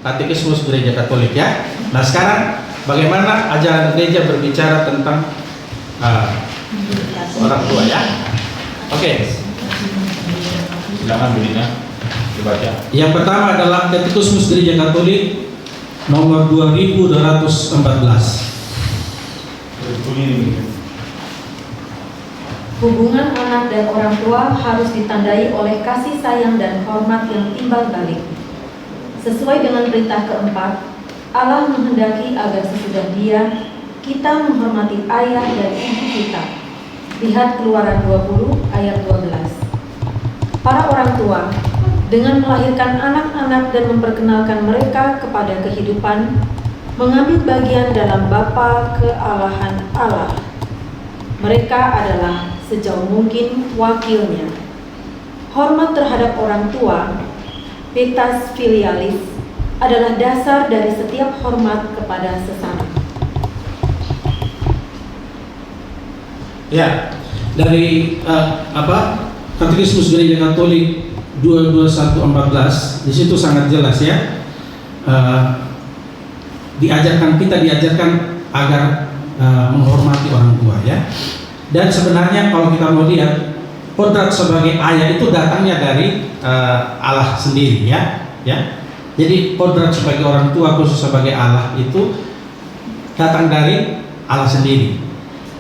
Katekismus Gereja Katolik ya. Nah sekarang bagaimana ajaran gereja berbicara tentang orang tua ya? Oke. Silakan Budina dibaca. Yang pertama adalah Katekismus Gereja Katolik nomor 2214. Hubungan anak dan orang tua harus ditandai oleh kasih sayang dan hormat yang timbal balik. Sesuai dengan perintah keempat, Allah menghendaki agar sesudah Dia, kita menghormati ayah dan ibu kita. Lihat Keluaran 20 ayat 12. Para orang tua, dengan melahirkan anak-anak dan memperkenalkan mereka kepada kehidupan, mengambil bagian dalam bapa kealahan Allah. Mereka adalah sejauh mungkin wakilnya. Hormat terhadap orang tua, pietas filialis, adalah dasar dari setiap hormat kepada sesama. Ya, dari Katekismus Gereja Katolik 22114 di situ sangat jelas ya. Diajarkan agar menghormati orang tua ya. Dan sebenarnya kalau kita mau lihat, kodrat sebagai ayah itu datangnya dari Allah sendiri ya. Jadi kodrat sebagai orang tua khusus sebagai Allah itu datang dari Allah sendiri.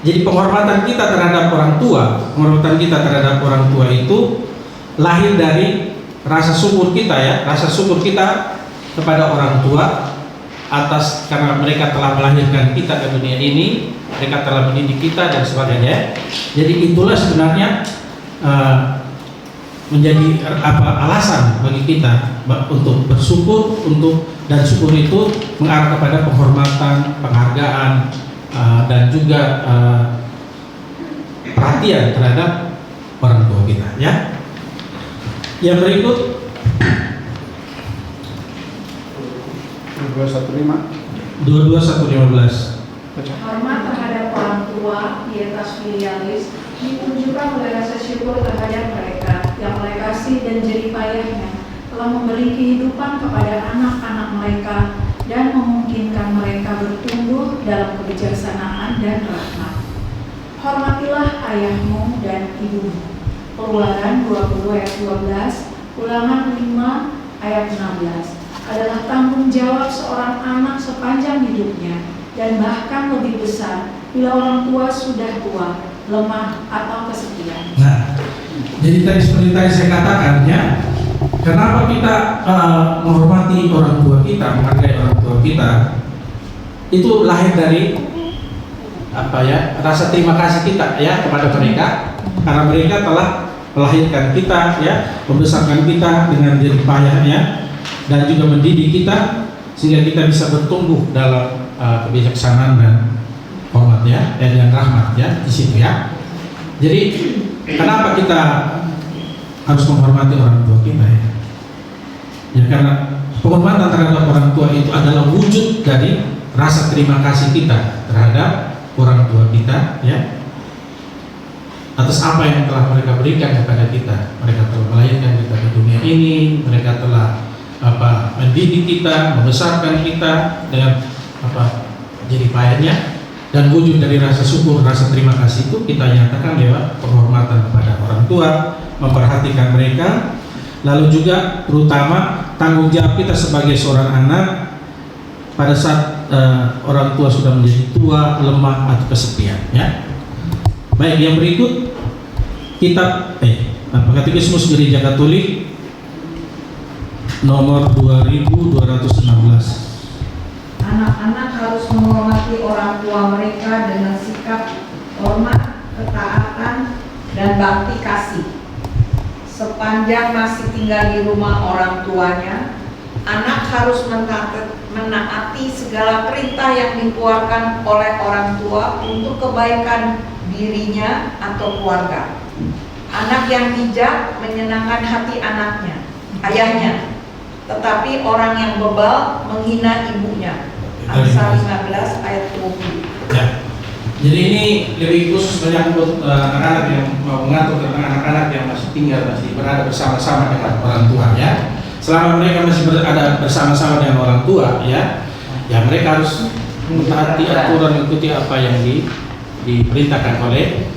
Jadi penghormatan kita terhadap orang tua itu lahir dari rasa syukur kita ya, rasa syukur kita kepada orang tua atas karena mereka telah melahirkan kita ke dunia ini, mereka telah mendidik kita dan sebagainya. Jadi itulah sebenarnya menjadi alasan bagi kita untuk bersyukur, dan syukur itu mengarah kepada penghormatan, penghargaan, dan juga perhatian terhadap orang tua kita ya. Yang berikut 22115. Hormat terhadap orang tua, pietas filialis, ditunjukkan oleh rasa syukur terhadap mereka yang oleh kasih dan jerih payahnya telah memberi kehidupan kepada anak-anak mereka dan memungkinkan mereka bertumbuh dalam kebijaksanaan dan rahmat. Hormatilah ayahmu dan ibumu. Keluaran 20 ayat 12, Ulangan 5 ayat 16. Adalah tanggung jawab seorang anak sepanjang hidupnya dan bahkan lebih besar bila orang tua sudah tua, lemah atau kesepian. Nah, jadi tadi seperti tadi saya katakan ya, kenapa kita menghormati orang tua kita, menghargai orang tua kita, itu lahir dari rasa terima kasih kita ya kepada mereka, karena mereka telah melahirkan kita ya, membesarkan kita dengan jerih payahnya dan juga mendidik kita sehingga kita bisa bertumbuh dalam kebijaksanaan dan hormat ya, dan rahmat ya di situ ya. Jadi kenapa kita harus menghormati orang tua kita ya? Ya karena penghormatan terhadap orang tua itu adalah wujud dari rasa terima kasih kita terhadap orang tua kita ya, atas apa yang telah mereka berikan kepada kita. Mereka telah melahirkan kita ke dunia ini, mereka telah mendidik kita, membesarkan kita dengan jerih payahnya, dan wujud dari rasa syukur, rasa terima kasih itu kita nyatakan lewat penghormatan kepada orang tua, memperhatikan mereka, lalu juga terutama tanggung jawab kita sebagai seorang anak pada saat orang tua sudah menjadi tua, lemah atau kesepian ya. Baik, yang berikut kitab Katekismus Gereja Katolik nomor 2216. Anak-anak harus menghormati orang tua mereka dengan sikap hormat, ketaatan, dan bakti kasih. Sepanjang masih tinggal di rumah orang tuanya, anak harus menaati segala perintah yang dikeluarkan oleh orang tua untuk kebaikan dirinya atau keluarga. Anak yang bijak menyenangkan hati ayahnya, tetapi orang yang bebal menghina ibunya. Amsal 15 ayat 20. Ya. Jadi ini lebih khusus menyangkut anak-anak yang mengatur tentang anak-anak yang masih berada bersama-sama dengan orang tua ya. selama mereka masih ada bersama-sama dengan orang tua, ya mereka harus mentaati aturan, mengikuti apa yang diperintahkan oleh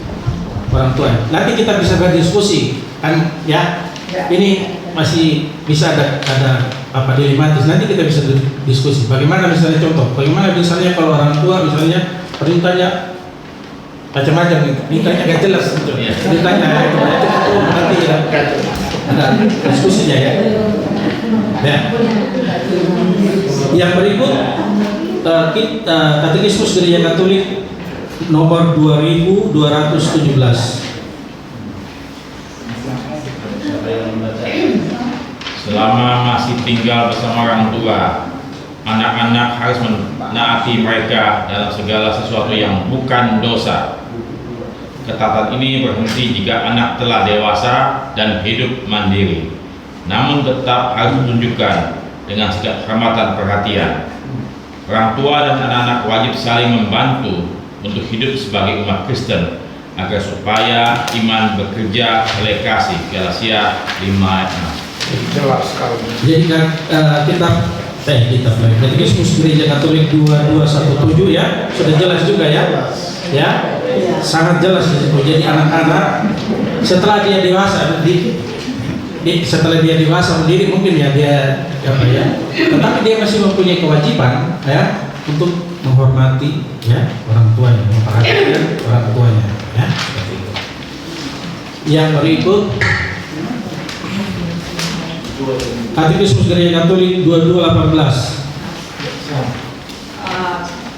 orang tua. Nanti kita bisa berdiskusi kan, ya. Ini masih bisa ada apa dilematis. Nanti kita bisa diskusi. Bagaimana misalnya contoh? Bagaimana misalnya kalau orang tua misalnya perintahnya macam-macam, mintanya gak jelas, ditanya nanti ada diskusinya, ya. Yang berikut Katekismus Gereja Katolik nomor 2217. Selama masih tinggal bersama orang tua, anak-anak harus menaati mereka dalam segala sesuatu yang bukan dosa. Ketatan ini berhenti jika anak telah dewasa dan hidup mandiri, namun tetap harus ditunjukkan dengan sikap hormat dan perhatian. Orang tua dan anak-anak wajib saling membantu untuk hidup sebagai umat Kristen agar supaya iman bekerja oleh kasih. Galatia 5:6. Jelas sekali. Jadi kitab Katekismus Gereja Katolik 2217, ya, sudah jelas juga, ya. Sangat jelas di situ. Jadi anak-anak setelah dia dewasa, setelah dia dewasa sendiri mungkin ya dia apa ya, tetapi dia masih mempunyai kewajiban, ya, untuk menghormati, ya, orang tuanya, memperhatikan orang tuanya, ya. Yang berikut Katekismus Gereja Katolik 2218.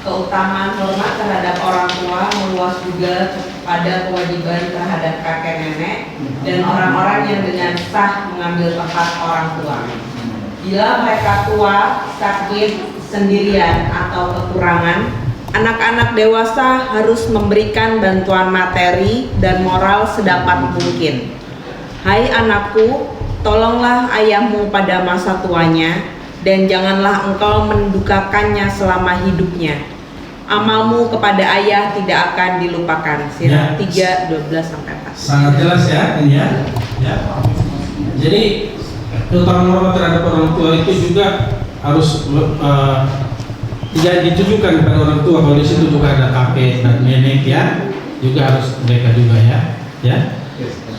Keutamaan hormat terhadap orang tua meluas juga pada kewajiban terhadap kakek nenek dan orang-orang yang dengan sah mengambil tempat orang tua. Bila mereka tua, sakit, sendirian atau kekurangan, anak-anak dewasa harus memberikan bantuan materi dan moral sedapat mungkin. Hai anakku, tolonglah ayahmu pada masa tuanya dan janganlah engkau mendukakannya selama hidupnya. Amalmu kepada ayah tidak akan dilupakan. Sirah 3:12-4. Sangat jelas, ya, ini, ya. Jadi keutamaan hormat terhadap orang tua itu juga harus tidak ditujukan kepada orang tua. Kalau di situ juga ada kakek dan nenek, ya, juga harus mereka juga, ya.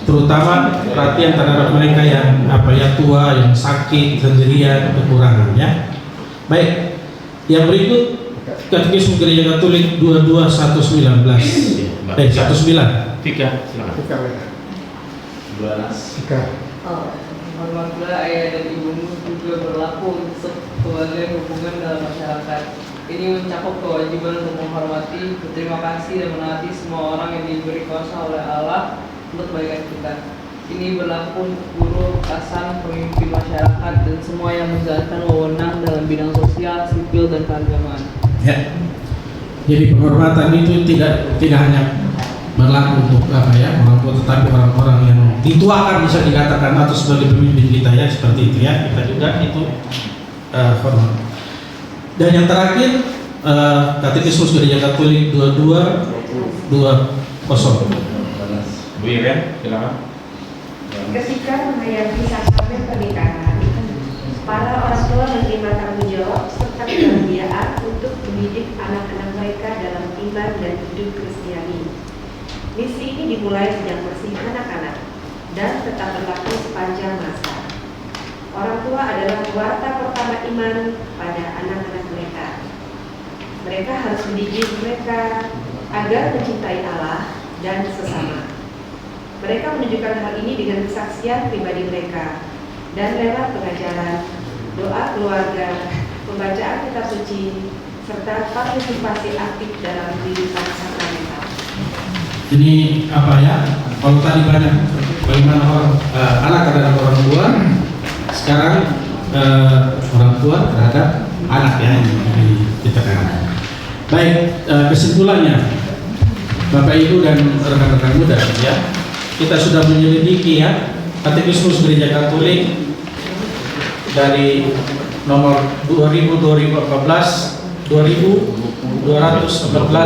Terutama perhatian terhadap mereka yang tua, yang sakit, sendirian, kekurangan, ya. Baik, yang berikut Katekismus Gereja Katolik 2219. 19. Tika, silakan. 12. Hormatlah ayah dan ibumu juga berlaku untuk sebagai hubungan dalam masyarakat. Ini mencakup kewajiban untuk menghormati, berterima kasih dan menaati semua orang yang diberi kuasa oleh Allah untuk kebaikan kita. Ini berlaku untuk guru, atasan, pemimpin masyarakat dan semua yang menjalankan wewenang dalam bidang sosial, sipil dan keagamaan. Ya. Jadi penghormatan itu tidak hanya berlaku untuk orang tua, tetapi orang-orang yang dituakan bisa dikatakan atau sebagai pemimpin kita, ya, seperti itu, ya. Kita juga itu hormat. Dan yang terakhir Katekismus Gereja Katolik 2220. Bu Iren, silakan. Ketika menghayati sakramen pernikahan, para orang tua menerima tanggung jawab serta kebahagiaan untuk mendidik anak-anak mereka dalam iman dan hidup Kristiani. Misi ini dimulai sejak masih anak-anak dan tetap berlaku sepanjang masa. Orang tua adalah warta pertama iman pada anak-anak mereka. Mereka harus mendidik mereka agar mencintai Allah dan sesama. Mereka menunjukkan hal ini dengan kesaksian pribadi mereka dan lewat pengajaran, doa keluarga, pembacaan kitab suci, serta partisipasi aktif dalam kehidupan sakramental. Ini kalau tadi banyak bagaimana anak terhadap orang tua, sekarang orang tua terhadap anak, ya, ini kita kan. Baik, kesimpulannya, Bapak Ibu dan rekan-rekan muda, ya, kita sudah menyelidiki, ya, Katekismus Gereja Katolik dari nomor 2214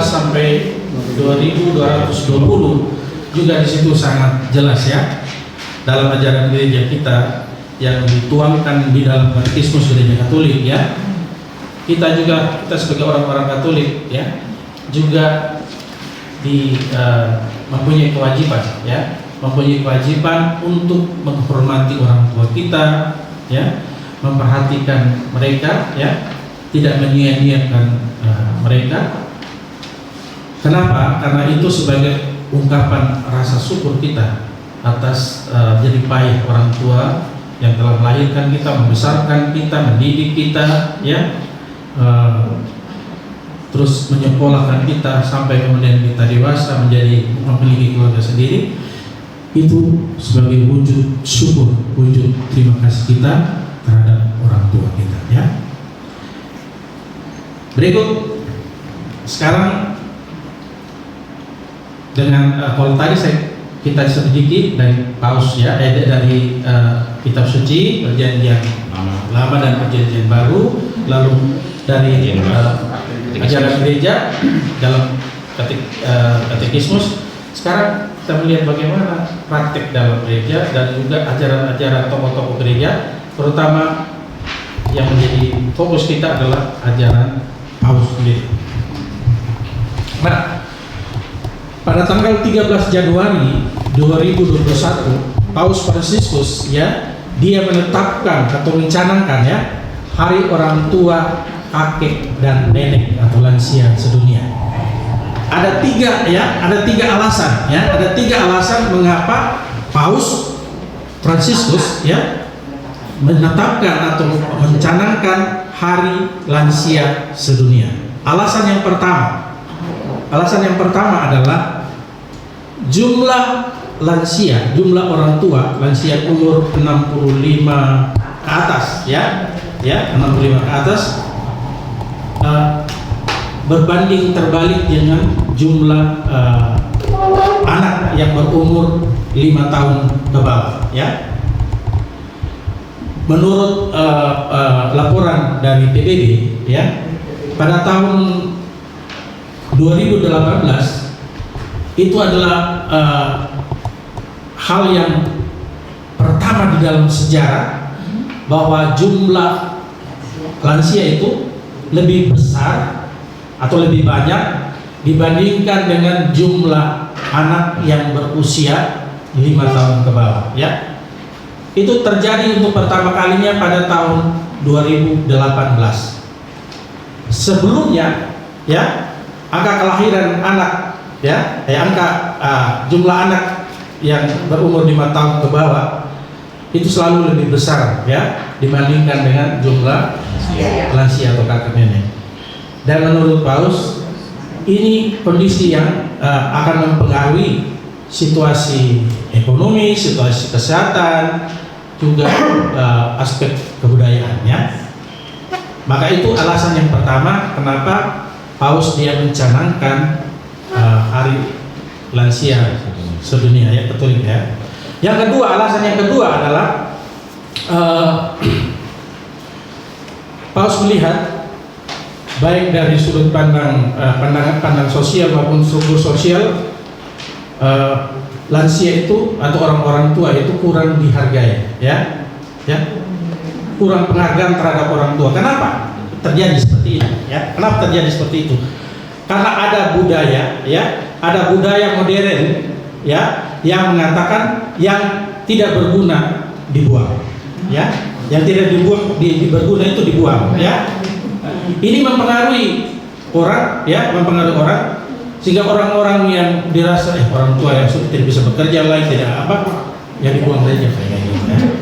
sampai 2220, juga di situ sangat jelas, ya, dalam ajaran gereja kita yang dituangkan di dalam Katekismus Gereja Katolik ya. Kita sebagai orang-orang Katolik ya juga mempunyai kewajiban ya, mempunyai kewajiban untuk menghormati orang tua kita ya, memperhatikan mereka ya, tidak menyia-nyiakan mereka. Kenapa? Karena itu sebagai ungkapan rasa syukur kita atas jerih payah orang tua yang telah melahirkan kita, membesarkan kita, mendidik kita ya, terus menyekolahkan kita sampai kemudian kita dewasa menjadi memiliki keluarga sendiri. Itu sebagai wujud syukur, wujud terima kasih kita terhadap orang tua kita ya. Berikut sekarang dengan kalau tadi kita sedikit dari Paus ya, dari kitab suci Perjanjian Lama dan Perjanjian Baru, lalu dari ajaran gereja dalam katekismus. Sekarang kita melihat bagaimana praktek dalam gereja dan juga ajaran-ajaran tokoh-tokoh gereja, terutama yang menjadi fokus kita adalah ajaran Paus sendiri. Nah, pada tanggal 13 Januari 2021, Paus Fransiskus ya, dia menetapkan atau mencanangkan ya Hari Orang Tua, Kakek dan Nenek atau Lansia Sedunia. Ada tiga alasan mengapa Paus Fransiskus ya menetapkan atau mencanangkan Hari Lansia Sedunia. Alasan yang pertama adalah jumlah lansia, jumlah orang tua lansia umur 65 ke atas ya 65 ke atas berbanding terbalik dengan jumlah anak yang berumur 5 tahun ke bawah ya. Menurut laporan dari PBB ya, pada tahun 2018 itu adalah hal yang pertama di dalam sejarah bahwa jumlah lansia itu lebih besar atau lebih banyak dibandingkan dengan jumlah anak yang berusia 5 tahun ke bawah ya. Itu terjadi untuk pertama kalinya pada tahun 2018. Sebelumnya ya, angka kelahiran anak ya, jumlah anak yang berumur 5 tahun ke bawah itu selalu lebih besar ya dibandingkan dengan jumlah lansia atau kakek nenek. Dan menurut Paus, ini kondisi yang akan mempengaruhi situasi ekonomi, situasi kesehatan, juga aspek kebudayaan ya. Maka itu alasan yang pertama kenapa Paus dia mencanangkan Hari Lansia Sedunia ya, betul ya. Alasan yang kedua adalah Paus melihat baik dari sudut pandang sosial maupun struktur sosial, lansia itu atau orang-orang tua itu kurang dihargai ya, kurang penghargaan terhadap orang tua. Kenapa terjadi seperti ini ya? Kenapa terjadi seperti itu? Karena ada budaya modern ya yang mengatakan yang tidak berguna dibuang ya, yang tidak berguna itu dibuang ya. Ini mempengaruhi orang sehingga orang-orang yang dirasa orang tua yang sudah tidak bisa bekerja lagi, tidak yang dibuang saja ya.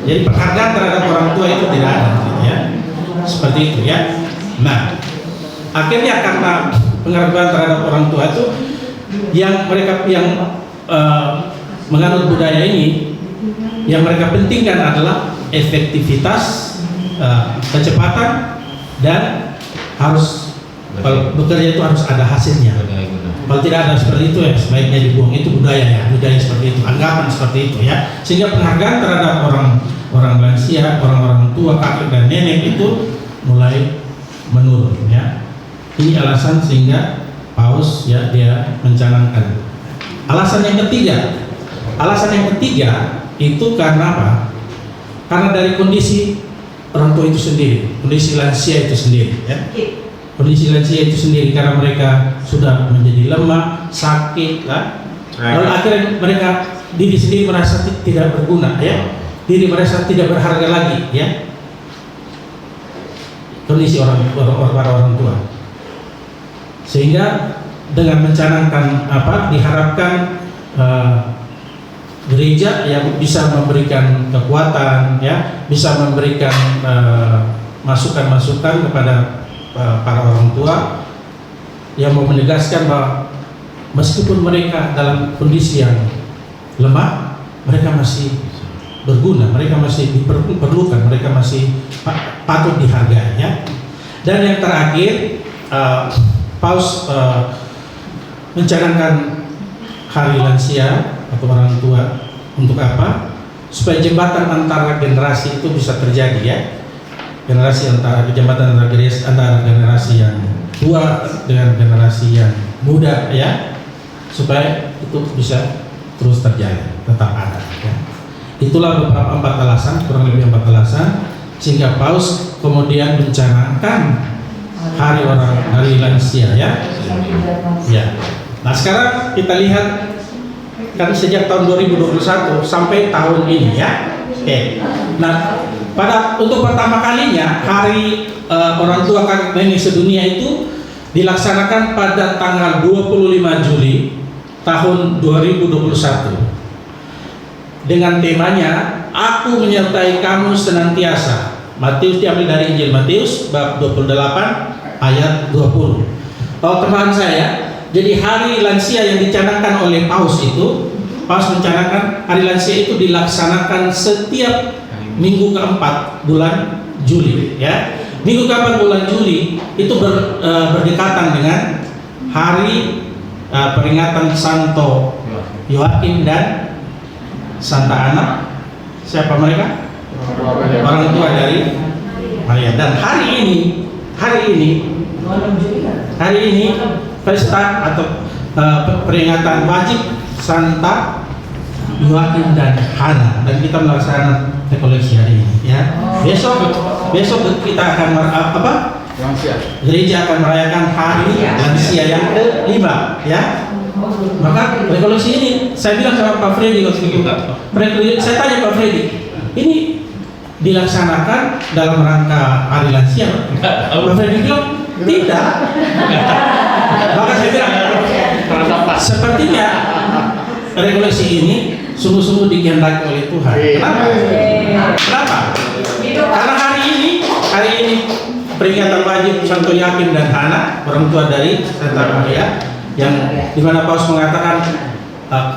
Jadi penghargaan terhadap orang tua itu tidak ada ya. Seperti itu ya. Nah, akhirnya karena penghargaan terhadap orang tua itu yang mereka menganut budaya ini, yang mereka pentingkan adalah efektivitas, kecepatan, dan harus kalau bekerja itu harus ada hasilnya. Kalau tidak ada seperti itu ya sebaiknya dibuang. Itu budaya seperti itu, anggapan seperti itu ya. Sehingga penghargaan terhadap orang lansia, orang-orang tua, kakek dan nenek itu mulai menurun ya. Ini alasan sehingga Paus ya dia mencanangkan. Alasan yang ketiga itu karena apa? karena dari kondisi orang tua itu sendiri, kondisi lansia itu sendiri, ya. Kondisi lansia itu sendiri karena mereka sudah menjadi lemah, sakit, lah. Lalu akhirnya mereka diri sendiri merasa tidak berguna, ya. Diri merasa tidak berharga lagi, ya. Kondisi para orang tua. Sehingga dengan mencanangkan diharapkan gereja yang bisa memberikan kekuatan, ya, bisa memberikan masukan-masukan kepada para orang tua yang mau menegaskan bahwa meskipun mereka dalam kondisi yang lemah, mereka masih berguna, mereka masih diperlukan, mereka masih patut dihargai, ya. Dan yang terakhir, Paus mencanangkan hari lansia atau orang tua untuk apa? Supaya jembatan antara generasi itu bisa terjadi, ya. Jembatan antara generasi yang tua dengan generasi yang muda, ya. Supaya itu bisa terus terjadi, tetap ada, ya. Itulah beberapa 4 alasan, kurang lebih 4 alasan, sehingga Paus kemudian mencanangkan hari lansia, ya. Ya. Nah, sekarang kita lihat kan sejak tahun 2021 sampai tahun ini, ya. Oke. Nah, untuk pertama kalinya hari orang tua kakek nenek sedunia itu dilaksanakan pada tanggal 25 Juli tahun 2021 dengan temanya Aku menyertai kamu senantiasa. Matius diambil dari Injil Matius bab 28 ayat 20. Teman saya, jadi hari lansia yang dicanangkan oleh Paus itu, Paus mencanangkan hari lansia itu dilaksanakan setiap minggu keempat bulan Juli, ya. Minggu keempat bulan Juli itu berdekatan dengan hari peringatan Santo Yoakim dan Santa Ana. Siapa mereka? Orang tua dari Maria. Dan hari ini pesta atau peringatan wajib Santa Yoakim dan Hana, dan kita melaksanakan rekoleksi hari ini, ya. Besok kita akan gereja akan merayakan hari lansia yang ke-5, ya. Maka rekoleksi ini saya bilang sama Pak Freddy waktu itu, saya tanya Pak Freddy, ini dilaksanakan dalam rangka hari lansia? Pak Freddy bilang tidak. Maka saya bilang sepertinya rekoleksi ini sungguh-sungguh dikehendaki oleh Tuhan. Kenapa? Karena hari ini peringatan wajib Santo Yoakim dan Hana, orang tua dari Santa Maria, yang dimana Paus mengatakan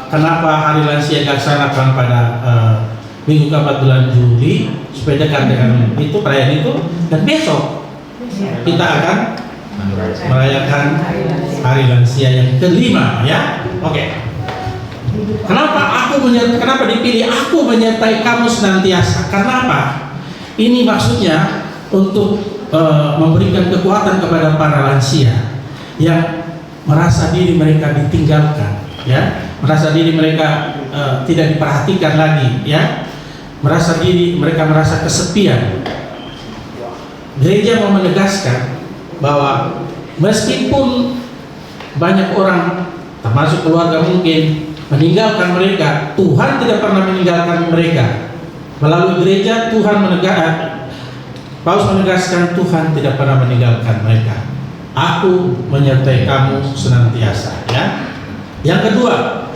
kenapa hari lansia dilaksanakan pada minggu keempat bulan Juli supaya dekat dengan itu, perayaan itu, dan besok kita akan merayakan hari lansia yang ke-5, ya. Oke. Kenapa dipilih aku menyertai kamu senantiasa? Karena apa? Ini maksudnya untuk memberikan kekuatan kepada para lansia yang merasa diri mereka ditinggalkan, ya, merasa diri mereka tidak diperhatikan lagi, ya, mereka merasa kesepian. Gereja mau menegaskan bahwa meskipun banyak orang, termasuk keluarga mungkin, meninggalkan mereka, Tuhan tidak pernah meninggalkan mereka. Melalui gereja Paus menegaskan Tuhan tidak pernah meninggalkan mereka. Aku menyertai kamu senantiasa, ya. Yang kedua,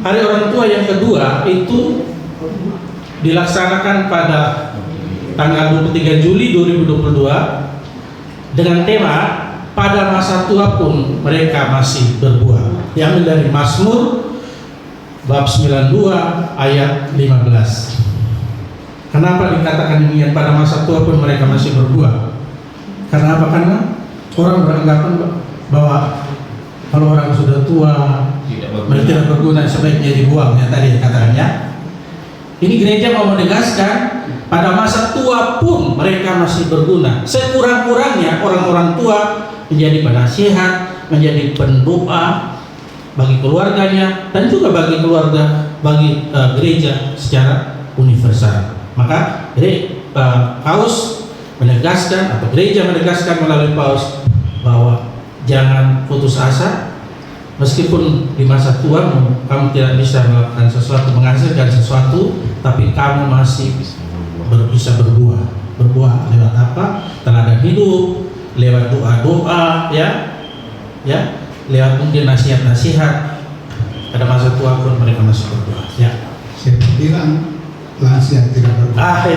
hari orang tua yang kedua itu dilaksanakan pada tanggal 23 Juli 2022 dengan tema pada masa tua pun mereka masih berbuah. Diambil dari Mazmur bab 92 ayat 15. Kenapa dikatakan demikian, pada masa tua pun mereka masih berbuah? Karena apa? Karena orang beranggapan bahwa kalau orang sudah tua mereka tidak berguna, sebaiknya dibuang, ya, tadi katakannya. Ini gereja mau menegaskan pada masa tua pun mereka masih berguna. Sekurang-kurangnya orang-orang tua menjadi penasihat, menjadi pendoa bagi keluarganya dan juga bagi gereja secara universal. Maka Paus menegaskan atau gereja menegaskan melalui Paus bahwa jangan putus asa, meskipun di masa tuamu kamu tidak bisa melakukan sesuatu, menghasilkan sesuatu, tapi kamu masih bisa berbuah lewat apa? Teladan hidup, lewat doa-doa, ya, lewat mungkin nasihat-nasihat. Pada masa tua pun mereka masih berbuah. Ya. Saya bilang lansia tidak berbuah.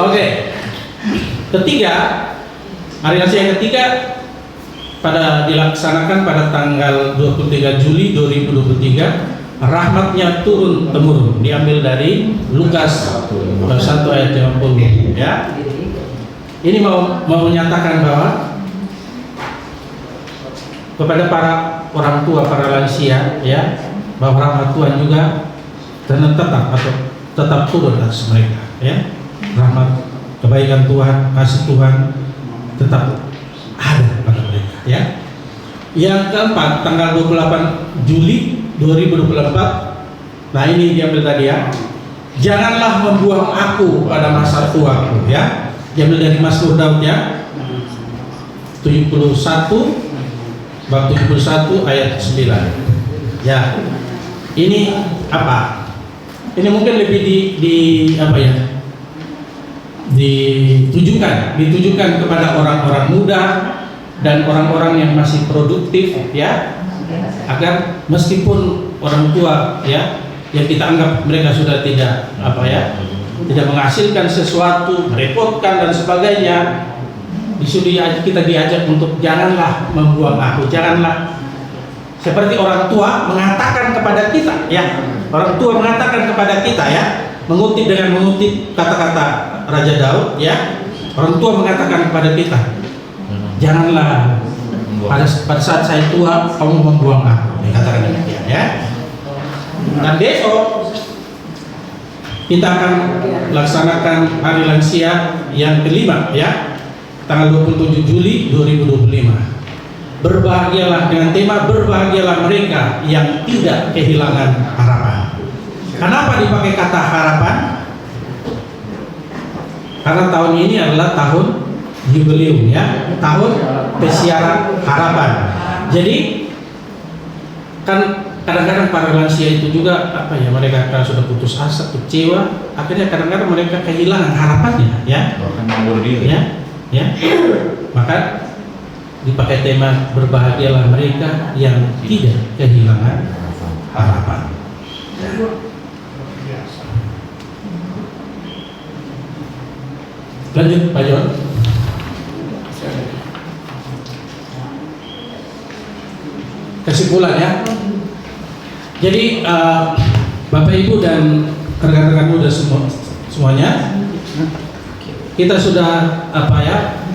Oke. Ketiga, hari lansia yang ketiga dilaksanakan pada tanggal 23 Juli 2023. Rahmatnya turun temurun, diambil dari Lukas 1 ayat 50, ya. Ini mau menyatakan bahwa kepada para orang tua, para lansia, ya, bahwa rahmat Tuhan juga tetap turun atas mereka, ya. Rahmat, kebaikan Tuhan, kasih Tuhan tetap ada pada mereka, ya. Yang keempat, tanggal 28 Juli 2024. Nah, ini diambil tadi, ya. Janganlah membuang aku pada masa tuaku, ya. Diambil dari Mazmur Daud, ya. 71 bab 71 ayat 9. Ya. Ini apa? Ini mungkin lebih ditujukan kepada orang-orang muda dan orang-orang yang masih produktif, ya, agar meskipun orang tua, ya, yang kita anggap mereka sudah tidak tidak menghasilkan sesuatu, merepotkan dan sebagainya, kita diajak untuk janganlah membuang aku, janganlah seperti orang tua mengatakan kepada kita, ya, orang tua mengatakan kepada kita, ya, mengutip kata-kata Raja Daud, ya, orang tua mengatakan kepada kita, janganlah pada saat saya tua kamu membuang aku, katakan demikian, ya. Dan besok kita akan laksanakan hari lansia yang kelima, ya, tanggal 27 Juli 2025. Berbahagialah dengan tema berbahagialah mereka yang tidak kehilangan harapan. Kenapa dipakai kata harapan? Karena tahun ini adalah tahun jubileum, ya, tahun pesiaran harapan. Jadi kan kadang-kadang para lansia itu juga mereka karena sudah putus asa, kecewa, akhirnya kadang-kadang mereka kehilangan harapannya, ya. Ya. Maka dipakai tema berbahagialah mereka yang tidak kehilangan harapan. Lanjut, Pak John. Kesimpulan, ya. Jadi Bapak Ibu dan rekan-rekan muda semuanya, kita sudah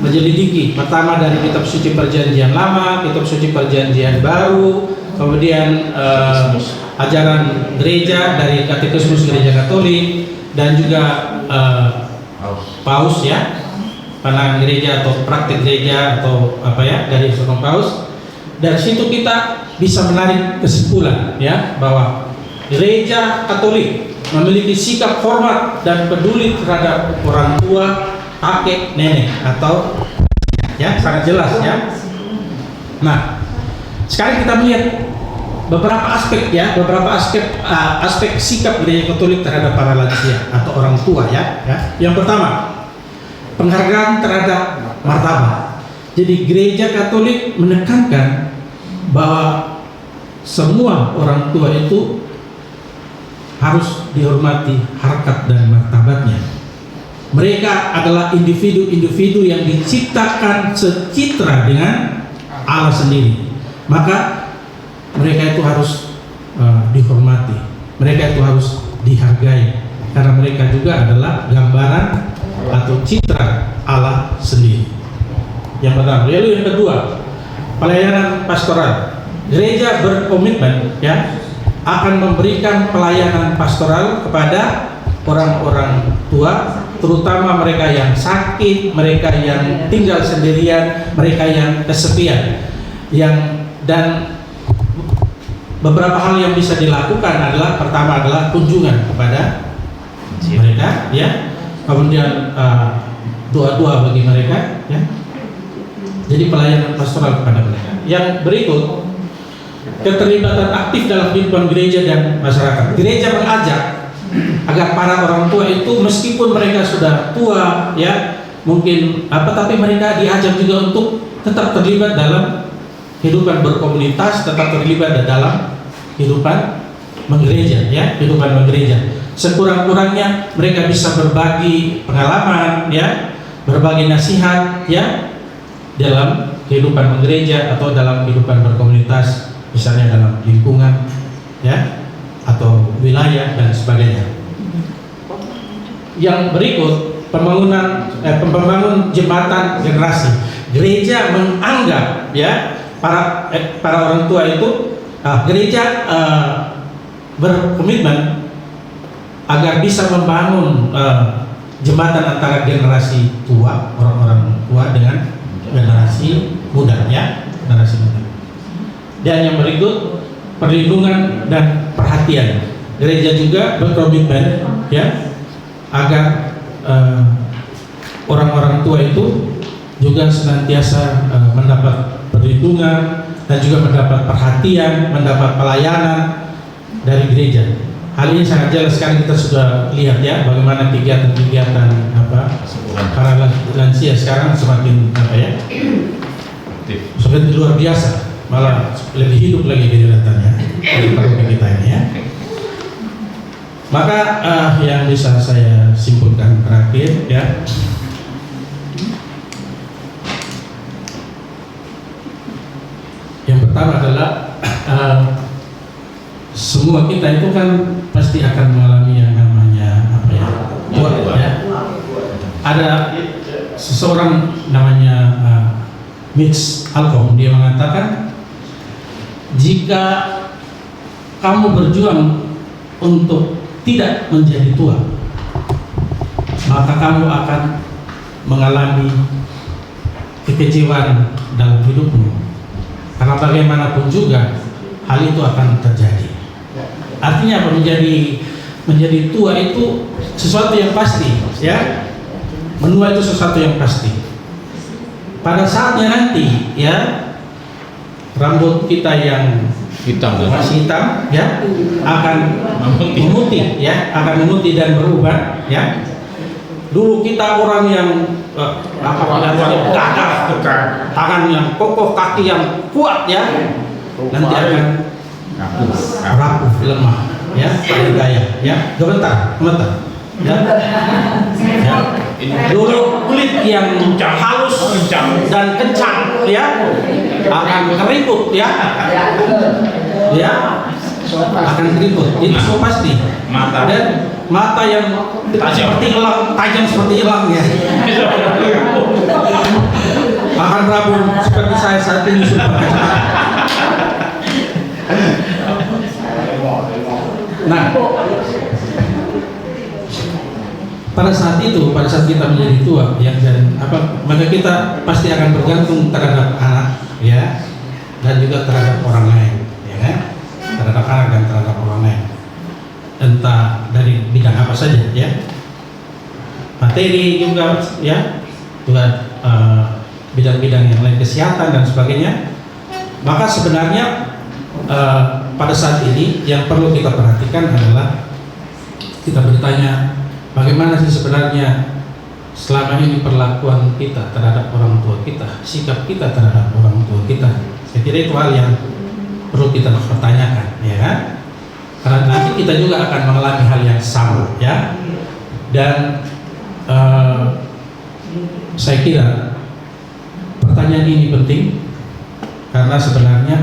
menyelidiki pertama dari kitab suci Perjanjian Lama, kitab suci Perjanjian Baru, kemudian ajaran gereja dari Katekismus Gereja Katolik dan juga Paus, ya, pandangan gereja atau praktik gereja atau dari firman Paus. Dari situ kita bisa menarik kesimpulan, ya, bahwa gereja Katolik memiliki sikap hormat dan peduli terhadap orang tua, kakek, nenek atau, ya, sangat jelas, ya. Nah, sekarang kita melihat beberapa aspek, ya, aspek sikap gereja Katolik terhadap para lansia atau orang tua, ya. Yang pertama, penghargaan terhadap martabat. Jadi gereja Katolik menekankan bahwa semua orang tua itu harus dihormati harkat dan martabatnya. Mereka adalah individu-individu yang diciptakan secitra dengan Allah sendiri. Maka mereka itu harus dihormati. Mereka itu harus dihargai karena mereka juga adalah gambaran atau citra Allah sendiri. Yang pertama. Lalu yang kedua, pelayanan pastoral. Gereja berkomitmen, ya, akan memberikan pelayanan pastoral kepada orang-orang tua, terutama mereka yang sakit, mereka yang tinggal sendirian, mereka yang kesepian. Dan beberapa hal yang bisa dilakukan adalah, pertama adalah kunjungan kepada mereka, ya. Kemudian doa-doa bagi mereka, ya. Jadi pelayanan pastoral kepada mereka. Yang berikut, keterlibatan aktif dalam kehidupan gereja dan masyarakat. Gereja mengajak agar para orang tua itu meskipun mereka sudah tua, ya, mungkin tapi mereka diajak juga untuk tetap terlibat dalam kehidupan berkomunitas, tetap terlibat dalam kehidupan menggereja, ya, kehidupan menggereja. Sekurang-kurangnya mereka bisa berbagi pengalaman, ya, berbagi nasihat, ya, dalam kehidupan menggereja atau dalam kehidupan berkomunitas, misalnya dalam lingkungan, ya, atau wilayah dan sebagainya. Yang berikut, pembangun jembatan generasi. Gereja menganggap, ya, para orang tua itu, gereja berkomitmen agar bisa membangun jembatan antara generasi tua, orang-orang tua dengan generasi muda, ya, generasi muda. Dan yang berikut, perlindungan dan perhatian. Gereja juga berkomitmen, ya, agar orang-orang tua itu juga senantiasa mendapat perlindungan dan juga mendapat perhatian, mendapat pelayanan dari gereja. Hal ini sangat jelas sekali kita sudah lihat, ya, bagaimana kegiatan-kegiatan para lansia sekarang semakin semakin luar biasa, malah lebih hidup lagi kegiatannya daripada kita ini, ya. Maka yang bisa saya simpulkan terakhir, ya, yang pertama adalah semua kita itu kan pasti akan mengalami yang namanya tua, ya. Ada seseorang namanya Mitch Albom, dia mengatakan, jika kamu berjuang untuk tidak menjadi tua, maka kamu akan mengalami kekecewaan dalam hidupmu, karena bagaimanapun juga hal itu akan terjadi. Artinya apa? Menjadi tua itu sesuatu yang pasti, ya. Menua itu sesuatu yang pasti. Pada saatnya nanti, ya, rambut kita yang masih hitam, ya, akan memutih, ya, akan memutih dan berubah, ya. Dulu kita orang yang gagah, tangan yang kokoh, kaki yang kuat, ya, nanti akan rapuh, lemah, ya, gaya, ya, gemetar, ya. Dulu kulit yang halus dan kencang, ya, akan keriput, ya, akan keriput. Itu semua pasti. Dan mata yang seperti elang, tajam seperti elang, ya, akan rapuh seperti saya saat ini sudah. Nah, pada saat kita menjadi tua, ya, dan maka kita pasti akan bergantung terhadap anak, ya, dan juga terhadap orang lain, ya kan? Terhadap anak dan terhadap orang lain, entah dari bidang apa saja, ya, materi juga, ya, juga bidang-bidang yang lain, kesehatan dan sebagainya. Maka sebenarnya pada saat ini yang perlu kita perhatikan adalah kita bertanya, bagaimana sih sebenarnya selama ini perlakuan kita terhadap orang tua kita, sikap kita terhadap orang tua kita. Saya kira itu hal yang perlu kita pertanyakan, ya kan? Karena nanti kita juga akan mengalami hal yang sama, ya. Dan saya kira pertanyaan ini penting karena sebenarnya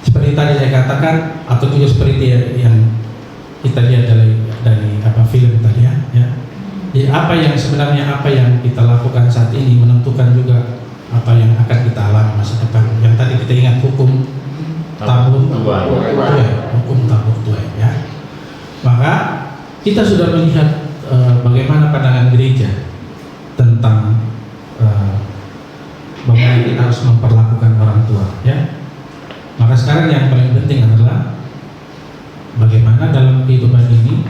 seperti tadi saya katakan, atau juga seperti yang kita lihat dari film tadi, ya. Jadi apa yang kita lakukan saat ini menentukan juga apa yang akan kita alami masa depan. Yang tadi kita ingat hukum tabur tuai, hukum tabur tuai, ya. Maka kita sudah melihat bagaimana pandangan gereja tentang bagaimana kita harus memperlakukan orang tua, ya. Maka sekarang yang paling penting adalah bagaimana dalam kehidupan ini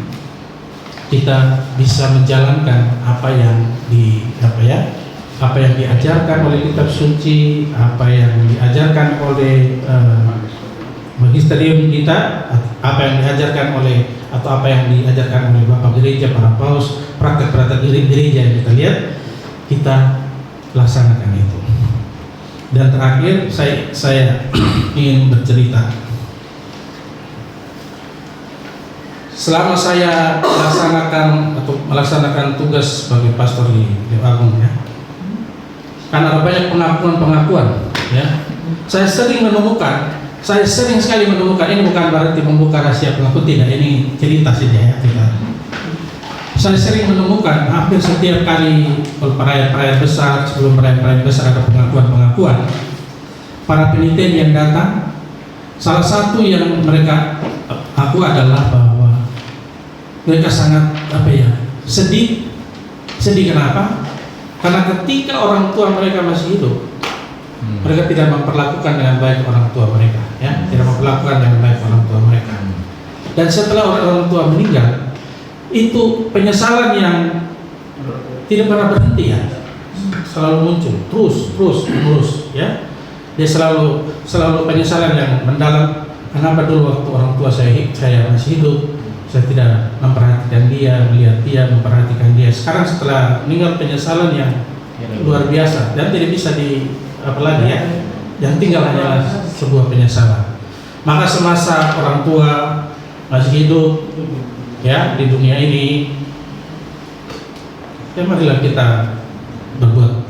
kita bisa menjalankan apa yang diajarkan oleh kitab suci, apa yang diajarkan oleh magisterium kita, apa yang diajarkan oleh Bapak Gereja, para paus, praktek-praktek gereja yang kita lihat, kita laksanakan itu. Dan terakhir saya ingin bercerita. Selama saya melaksanakan tugas sebagai pastor di Agung, ya, karena ada banyak pengakuan, ya, saya sering sekali menemukan, ini bukan berarti membuka rahasia pengaku, tidak, ini cerita saja, ya, cerita. Saya sering menemukan hampir setiap kali perayaan besar, sebelum perayaan besar ada pengakuan para peniten yang datang. Salah satu yang mereka aku adalah bahwa mereka sangat sedih. Kenapa? Karena ketika orang tua mereka masih hidup, mereka tidak memperlakukan dengan baik orang tua mereka, ya, tidak memperlakukan dengan baik orang tua mereka. Dan setelah orang tua meninggal, itu penyesalan yang tidak pernah berhenti, ya, selalu muncul, terus, ya. Dia selalu penyesalan yang mendalam. Kenapa dulu waktu orang tua saya masih hidup, saya tidak memperhatikan dia, melihat dia, memperhatikan dia. Sekarang setelah meninggal, penyesalan yang luar biasa dan tidak bisa apalagi, ya. Yang tinggal hanyalah sebuah penyesalan. Maka semasa orang tua masih hidup, ya, di dunia ini, ya, marilah kita berbuat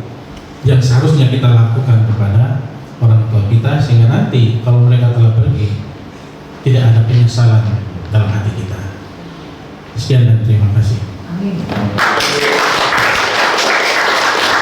yang seharusnya kita lakukan kepada orang tua kita, sehingga nanti kalau mereka telah pergi, tidak ada penyesalan dalam hati kita. Sekian dan terima kasih. Amin.